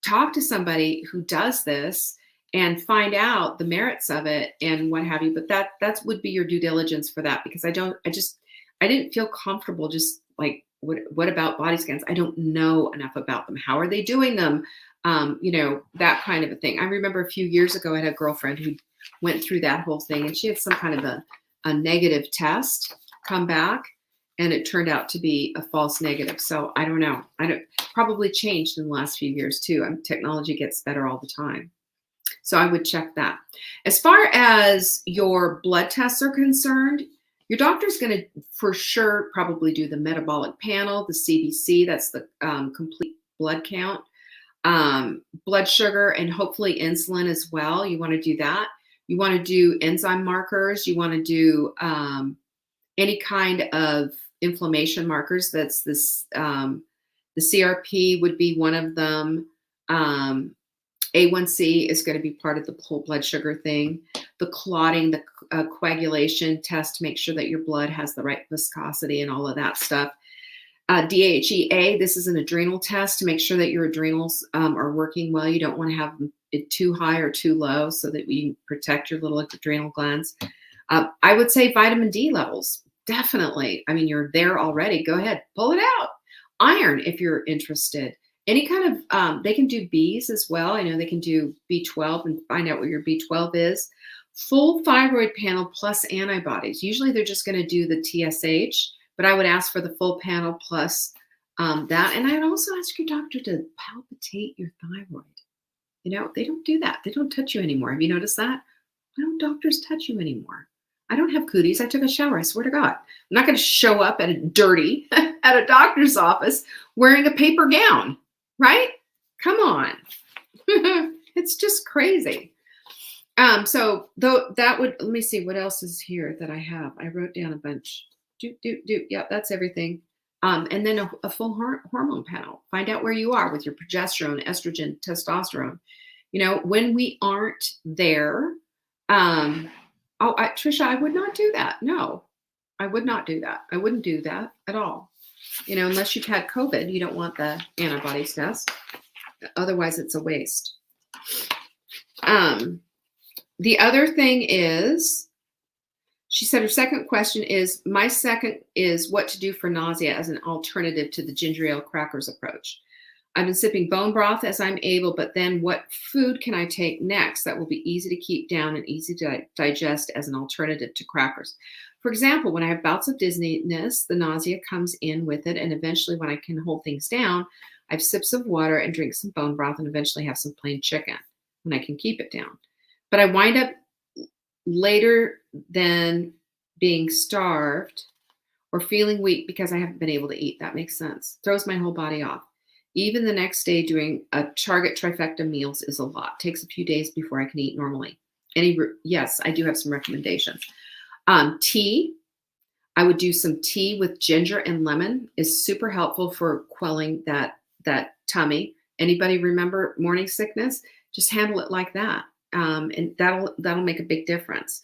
talk to somebody who does this and find out the merits of it and what have you. But that would be your due diligence for that, because I didn't feel comfortable just like, what about body scans? I don't know enough about them. How are they doing them? That kind of a thing. I remember a few years ago, I had a girlfriend who went through that whole thing, and she had some kind of a negative test come back, and it turned out to be a false negative. So I don't know. Probably changed in the last few years too. Technology gets better all the time. So I would check that. As far as your blood tests are concerned, your doctor's going to, for sure, probably do the metabolic panel, the CBC, that's the complete blood count, blood sugar, and hopefully insulin as well. You want to do that. You want to do enzyme markers. You want to do any kind of inflammation markers. That's this, the CRP would be one of them. A1C is going to be part of the whole blood sugar thing. The clotting, the coagulation test to make sure that your blood has the right viscosity and all of that stuff. DHEA, this is an adrenal test to make sure that your adrenals are working well. You don't want to have it too high or too low so that we protect your little adrenal glands. I would say vitamin D levels, definitely. I mean, you're there already. Go ahead, pull it out. Iron, if you're interested. Any kind of, they can do Bs as well. I know they can do B12 and find out what your B12 is. Full thyroid panel plus antibodies. Usually they're just going to do the TSH, but I would ask for the full panel plus That, and I'd also ask your doctor to palpitate your thyroid. They don't do that. They don't touch you anymore. Have you noticed that? Why don't doctors touch you anymore? I don't have cooties. I took a shower. I swear to God. I'm not going to show up at a dirty at a doctor's office wearing a paper gown, right? Come on. It's just crazy. So though that would, let me see what else is here that I have. I wrote down a bunch. Yeah, that's everything. And then a full hormone panel. Find out where you are with your progesterone, estrogen, testosterone. When we aren't there, Trisha, I would not do that. No, I would not do that. I wouldn't do that at all. Unless you've had COVID, you don't want the antibodies test. Otherwise, it's a waste. The other thing is, she said her second question is, my second is what to do for nausea as an alternative to the ginger ale crackers approach. I've been sipping bone broth as I'm able, but then what food can I take next that will be easy to keep down and easy to digest as an alternative to crackers? For example, when I have bouts of dizziness, the nausea comes in with it, and eventually when I can hold things down, I have sips of water and drink some bone broth and eventually have some plain chicken when I can keep it down. But I wind up later than being starved or feeling weak because I haven't been able to eat. That makes sense. Throws my whole body off. Even the next day doing a Target trifecta meals is a lot. Takes a few days before I can eat normally. Yes, I do have some recommendations. Tea. I would do some tea with ginger and lemon. Is super helpful for quelling that tummy. Anybody remember morning sickness? Just handle it like that. And that'll make a big difference.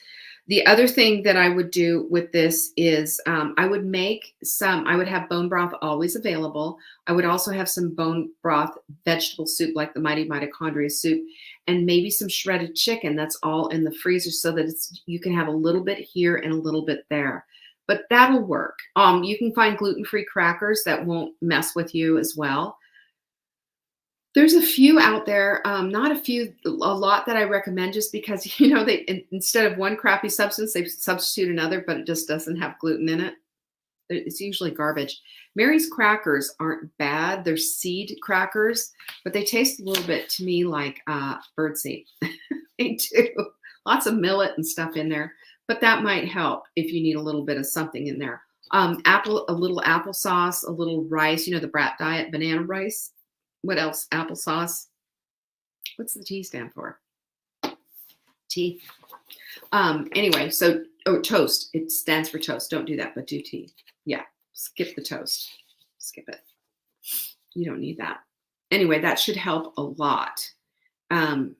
The other thing that I would do with this is I would have bone broth always available. I would also have some bone broth vegetable soup like the Mighty Mitochondria soup, and maybe some shredded chicken that's all in the freezer so that you can have a little bit here and a little bit there. But that'll work. You can find gluten-free crackers that won't mess with you as well. There's a few out there, not a few, a lot that I recommend just because, they instead of one crappy substance, they substitute another, but it just doesn't have gluten in it. It's usually garbage. Mary's crackers aren't bad. They're seed crackers, but they taste a little bit to me like birdseed. They do. Lots of millet and stuff in there, but that might help if you need a little bit of something in there. A little applesauce, a little rice, the Brat Diet banana rice. What else? Applesauce. What's the T stand for? Tea. Anyway, so toast. It stands for toast. Don't do that, but do tea. Yeah. Skip the toast. Skip it. You don't need that. Anyway, that should help a lot. And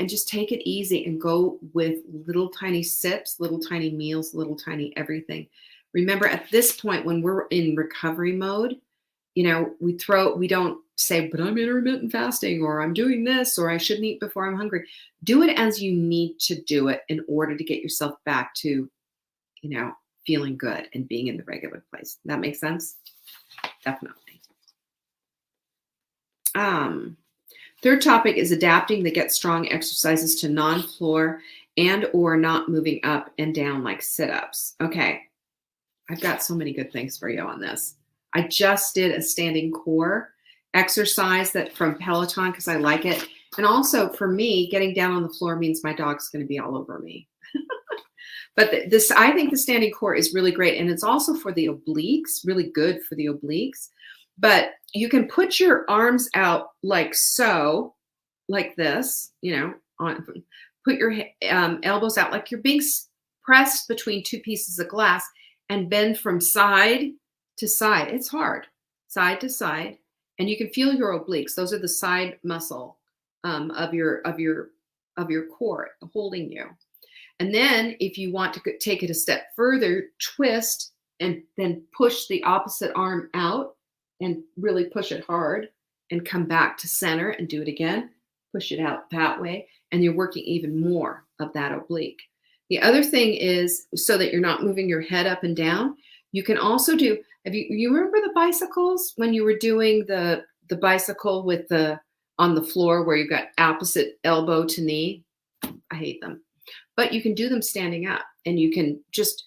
just take it easy and go with little tiny sips, little tiny meals, little tiny everything. Remember, at this point, when we're in recovery mode, we don't say, but I'm intermittent fasting, or I'm doing this, or I shouldn't eat before I'm hungry. Do it as you need to do it in order to get yourself back to, feeling good and being in the regular place. That makes sense? Definitely. Third topic is adapting the Get Strong exercises to non-floor and or not moving up and down like sit-ups. Okay. I've got so many good things for you on this. I just did a standing core exercise from Peloton because I like it. And also for me, getting down on the floor means my dog's going to be all over me. But I think the standing core is really great. And it's also for the obliques, really good for the obliques. But you can put your arms out like so, like this, put your elbows out like you're being pressed between two pieces of glass and bend from side to side. It's hard, side to side. And you can feel your obliques. Those are the side muscle of your core holding you. And then if you want to take it a step further, twist and then push the opposite arm out and really push it hard and come back to center and do it again. Push it out that way. And you're working even more of that oblique. The other thing is, so that you're not moving your head up and down, you can also do, you remember the bicycles when you were doing the bicycle with on the floor where you got opposite elbow to knee? I hate them. But you can do them standing up, and you can just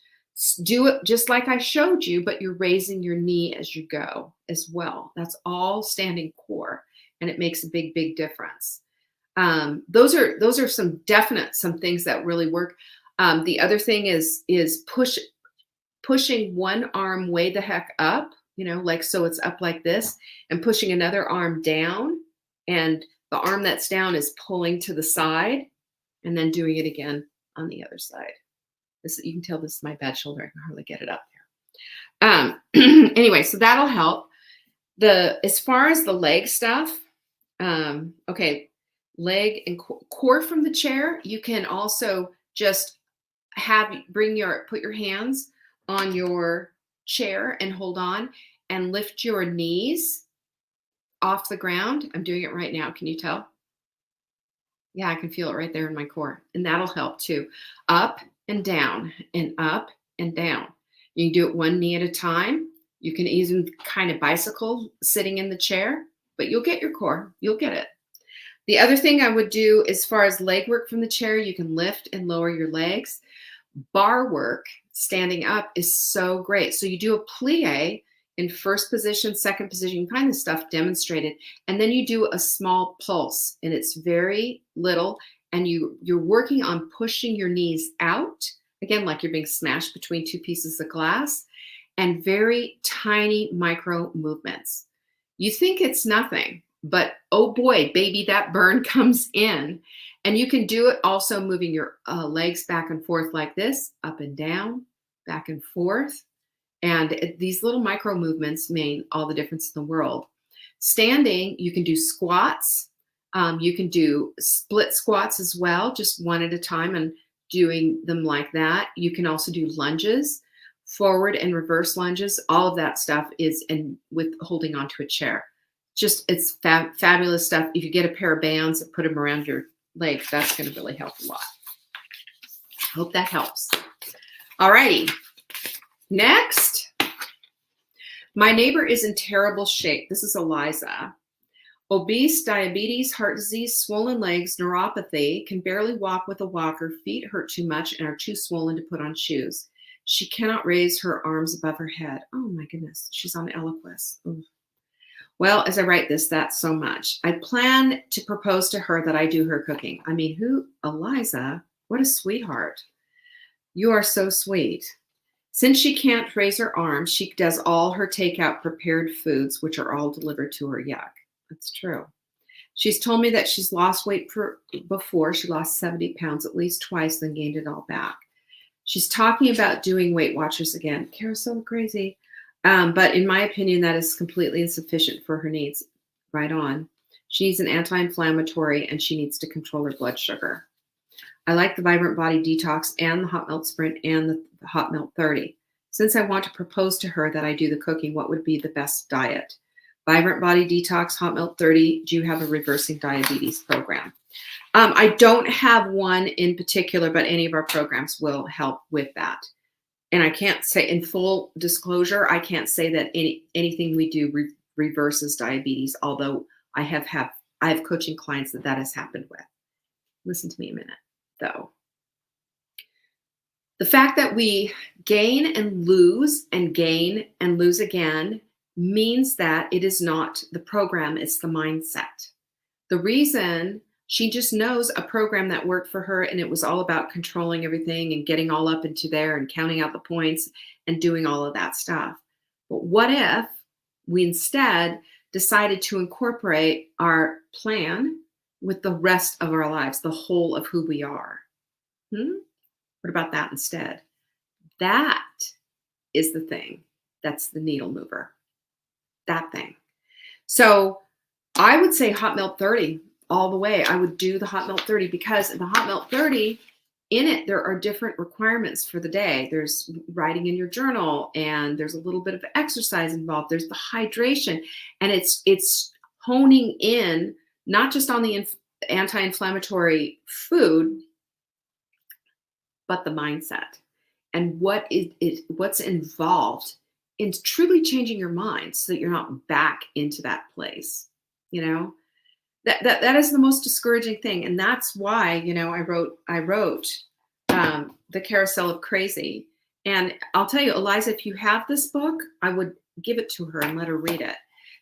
Do it just like I showed you, but you're raising your knee as you go as well. That's all standing core, and it makes a big, big difference. Those are some things that really work. The other thing is pushing one arm way the heck up, like so it's up like this, and pushing another arm down, and the arm that's down is pulling to the side, and then doing it again on the other side. You can tell this is my bad shoulder. I can hardly get it up there. Anyway, so that'll help. As far as the leg stuff, okay, leg and core from the chair. You can also just put your hands on your chair and hold on and lift your knees off the ground. I'm doing it right now. Can you tell? Yeah, I can feel it right there in my core, and that'll help too. Up and down and up and down. You can do it one knee at a time. You can even kind of bicycle sitting in the chair, but you'll get your core. You'll get it. The other thing I would do as far as leg work from the chair, you can lift and lower your legs. Bar work, standing up, is so great. So you do a plie in first position, second position, kind of stuff demonstrated, and then you do a small pulse, and it's very little, and you're working on pushing your knees out, again, like you're being smashed between two pieces of glass, and very tiny micro movements. You think it's nothing, but oh boy, baby, that burn comes in. And you can do it also moving your legs back and forth like this, up and down, back and forth. And these little micro movements make all the difference in the world. Standing, you can do squats. You can do split squats as well, just one at a time and doing them like that. You can also do lunges, forward and reverse lunges. All of that stuff is with holding onto a chair. It's fabulous stuff. If you get a pair of bands and put them around your legs, that's going to really help a lot. Hope that helps. All righty. Next, my neighbor is in terrible shape. This is Eliza. Obese, diabetes, heart disease, swollen legs, neuropathy, can barely walk with a walker, feet hurt too much and are too swollen to put on shoes. She cannot raise her arms above her head. Oh my goodness, she's on Eliquis. Ooh. Well, as I write this, that's so much. I plan to propose to her that I do her cooking. I mean, Eliza, what a sweetheart. You are so sweet. Since she can't raise her arms, she does all her takeout prepared foods, which are all delivered to her. Yuck. That's true. She's told me that she's lost weight before. She lost 70 pounds at least twice, then gained it all back. She's talking about doing Weight Watchers again. Kara's so crazy. But in my opinion, that is completely insufficient for her needs. Right on. She needs an anti-inflammatory, and she needs to control her blood sugar. I like the Vibrant Body Detox and the Hot Melt Sprint and the Hot Melt 30. Since I want to propose to her that I do the cooking, what would be the best diet? Vibrant Body Detox, Hot Melt 30. Do you have a reversing diabetes program? I don't have one in particular, but any of our programs will help with that. And I can't say, in full disclosure, I can't say that anything we do reverses diabetes, although I have coaching clients that has happened with. Listen to me a minute, though. The fact that we gain and lose and gain and lose again means that it is not the program, it's the mindset. The reason, she just knows a program that worked for her, and it was all about controlling everything and getting all up into there and counting out the points and doing all of that stuff. But what if we instead decided to incorporate our plan with the rest of our lives, the whole of who we are? What about that instead? That is the thing. That's the needle mover. That thing. So I would say Hot Melt 30 all the way. I would do the Hot Melt 30 because in the Hot Melt 30, in it, there are different requirements for the day. There's writing in your journal, and there's a little bit of exercise involved. There's the hydration, and it's honing in not just on the anti-inflammatory food, but the mindset and what's involved in truly changing your mind so that you're not back into that place. That is the most discouraging thing. And that's why, I wrote The Carousel of Crazy. And I'll tell you, Eliza, if you have this book, I would give it to her and let her read it.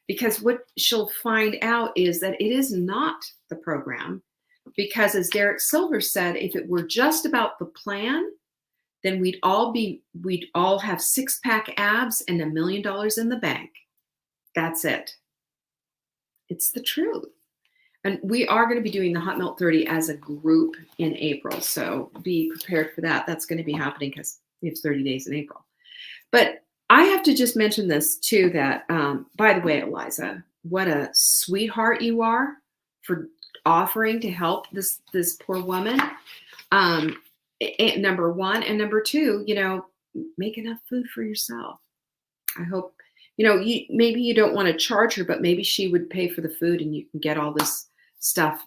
Because what she'll find out is that it is not the program. Because as Derek Silver said, if it were just about the plan, then we'd all have 6-pack abs and $1 million in the bank. That's it. It's the truth. And we are going to be doing the Hot Melt 30 as a group in April. So be prepared for that. That's going to be happening because we have 30 days in April. But I have to just mention this too, that, by the way, Eliza, what a sweetheart you are for offering to help this poor woman. Number one. And number two, make enough food for yourself. I hope, maybe you don't want to charge her, but maybe she would pay for the food and you can get all this stuff,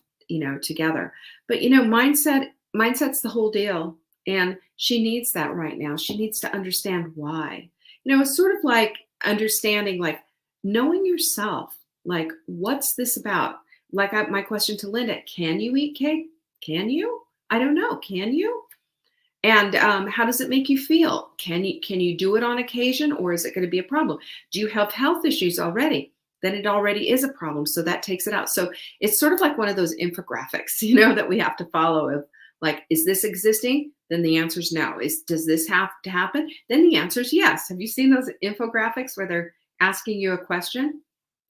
together. But, mindset's the whole deal. And she needs that right now. She needs to understand why. It's sort of like understanding, like knowing yourself, like, what's this about? Like my question to Linda, can you eat cake? Can you? I don't know. Can you? And how does it make you feel? Can you do it on occasion, or is it going to be a problem? Do you have health issues already? Then it already is a problem. So that takes it out. So it's sort of like one of those infographics, that we have to follow of like, is this existing? Then the answer is no. Does this have to happen? Then the answer is yes. Have you seen those infographics where they're asking you a question?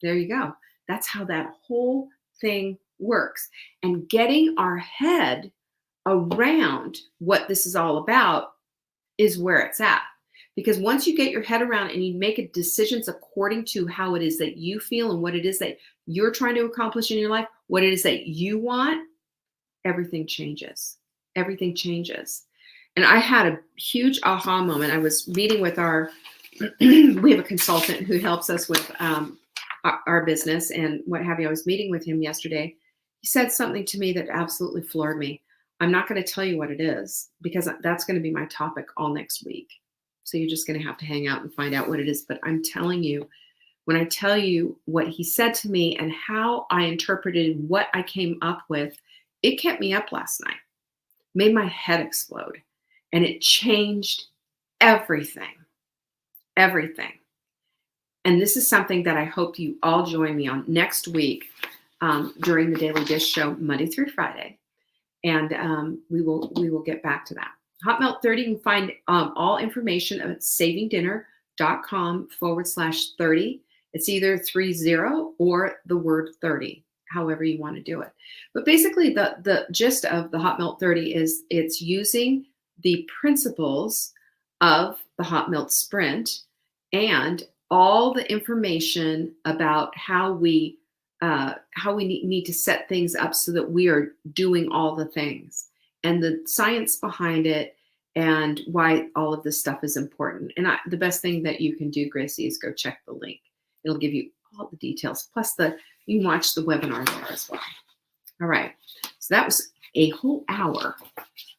There you go. That's how that whole thing works. And getting our head around what this is all about is where it's at. Because once you get your head around and you make decisions according to how it is that you feel and what it is that you're trying to accomplish in your life, what it is that you want, everything changes. Everything changes. And I had a huge aha moment. I was meeting with we have a consultant who helps us with our business and what have you. I was meeting with him yesterday. He said something to me that absolutely floored me. I'm not going to tell you what it is because that's going to be my topic all next week. So you're just going to have to hang out and find out what it is. But I'm telling you, when I tell you what he said to me and how I interpreted what I came up with, it kept me up last night, made my head explode, and it changed everything, everything. And this is something that I hope you all join me on next week during the Daily Dish Show, Monday through Friday. And we will get back to that. Hot Melt 30, you can find all information at savingdinner.com/30. It's either 30 or the word 30, however you want to do it. But basically the gist of the Hot Melt 30 is it's using the principles of the Hot Melt Sprint and all the information about how we need to set things up so that we are doing all the things and the science behind it and why all of this stuff is important. And the best thing that you can do, Gracie, is go check the link. It'll give you all the details. Plus you can watch the webinar there as well. All right. So that was a whole hour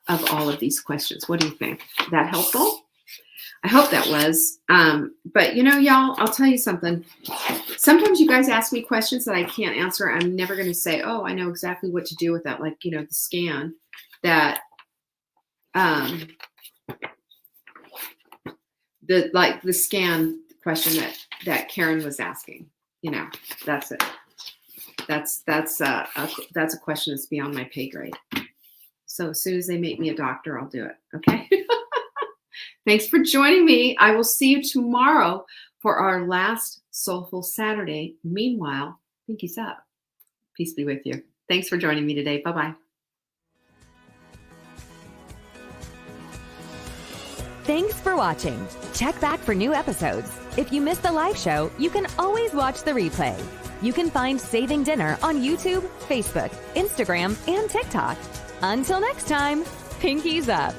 of all of these questions. What do you think? That helpful? I hope that was. But y'all, I'll tell you something. Sometimes you guys ask me questions that I can't answer. I'm never going to say, oh, I know exactly what to do with that. Like, the scan that, the scan question that Karen was asking, that's it. That's a question that's beyond my pay grade. So as soon as they make me a doctor, I'll do it. Okay. Thanks for joining me. I will see you tomorrow for our last Soulful Saturday. Meanwhile, pinkies up. Peace be with you. Thanks for joining me today. Bye-bye. Thanks for watching. Check back for new episodes. If you missed the live show, you can always watch the replay. You can find Saving Dinner on YouTube, Facebook, Instagram, and TikTok. Until next time, pinkies up.